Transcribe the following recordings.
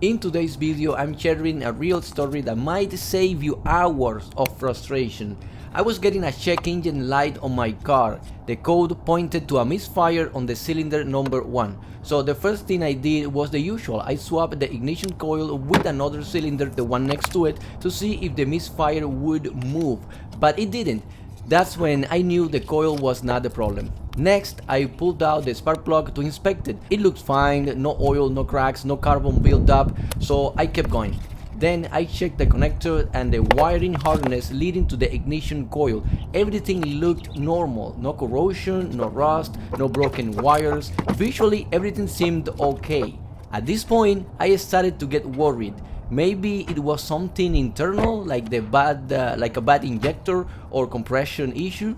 In today's video, I'm sharing a real story that might save you hours of frustration. I was getting a check engine light on my car. The code pointed to a misfire on the cylinder number 1. So the first thing I did was the usual. I swapped the ignition coil with another cylinder, the one next to it, to see if the misfire would move, but it didn't. That's when I knew the coil was not the problem. Next, I pulled out the spark plug to inspect it. It looked fine, no oil, no cracks, no carbon buildup, so I kept going. Then I checked the connector and the wiring harness leading to the ignition coil. Everything looked normal, no corrosion, no rust, no broken wires. Visually, everything seemed okay. At this point, I started to get worried. Maybe it was something internal, like a bad injector or compression issue.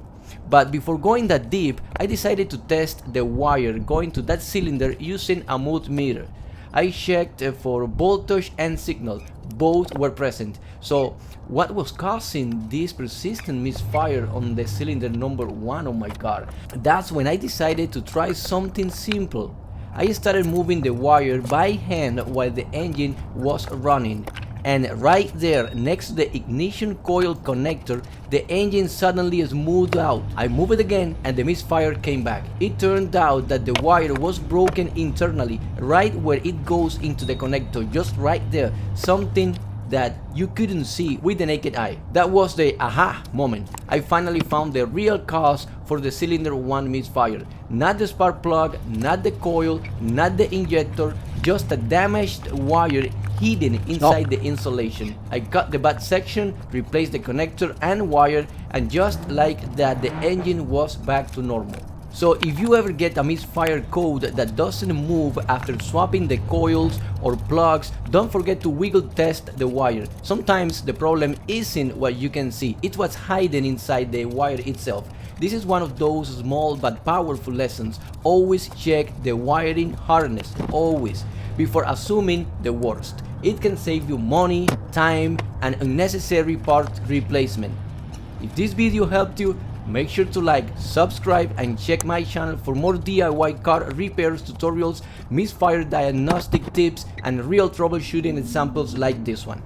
But before going that deep, I decided to test the wire going to that cylinder using a multimeter. I checked for voltage and signal. Both were present. So what was causing this persistent misfire on the cylinder number 1 on my car? That's when I decided to try something simple. I started moving the wire by hand while the engine was running, and right there next to the ignition coil connector, the engine suddenly smoothed out. I moved it again and the misfire came back. It turned out that the wire was broken internally, right where it goes into the connector, just right there, something that you couldn't see with the naked eye. That was the aha moment. I finally found the real cause for the cylinder 1 misfire. Not the spark plug, not the coil, not the injector, just a damaged wire hidden inside the insulation. I cut the bad section, replaced the connector and wire, and just like that the engine was back to normal. So if you ever get a misfire code that doesn't move after swapping the coils or plugs, don't forget to wiggle test the wire. Sometimes the problem isn't what you can see, it's what's hidden inside the wire itself. This is one of those small but powerful lessons. Always check the wiring harness, always, before assuming the worst. It can save you money, time, and unnecessary part replacement. If this video helped you, make sure to like, subscribe, and check my channel for more DIY car repairs tutorials, misfire diagnostic tips, and real troubleshooting examples like this one.